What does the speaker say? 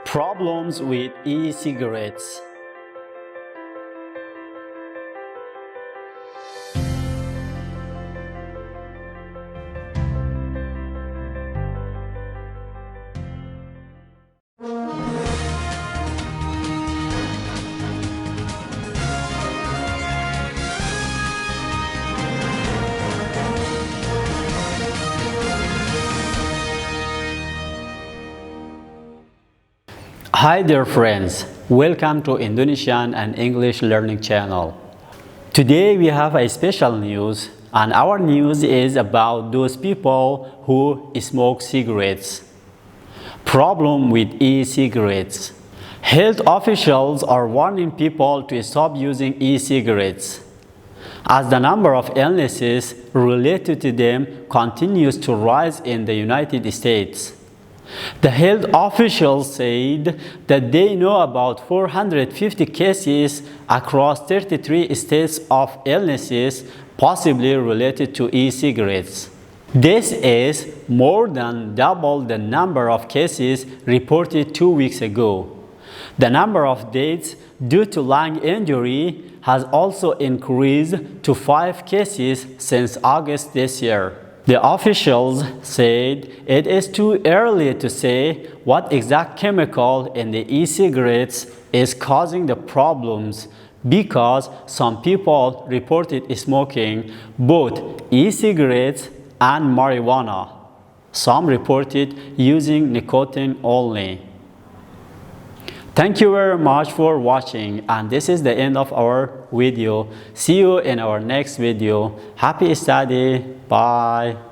Problems with e-cigarettes. Hi there friends, welcome to Indonesian and English learning channel. Today we have a special news, and our news is about those people who smoke cigarettes. Problem with e-cigarettes. Health officials are warning people to stop using e-cigarettes, as the number of illnesses related to them continues to rise in the United States. The health officials said that they know about 450 cases across 33 states of illnesses possibly related to e-cigarettes. This is more than double the number of cases reported 2 weeks ago. The number of deaths due to lung injury has also increased to 5 cases since August this year. The officials said it is too early to say what exact chemical in the e-cigarettes is causing the problems, because some people reported smoking both e-cigarettes and marijuana. Some reported using nicotine only. Thank you very much for watching, and this is the end of our video. See you in our next video. Happy study. Bye.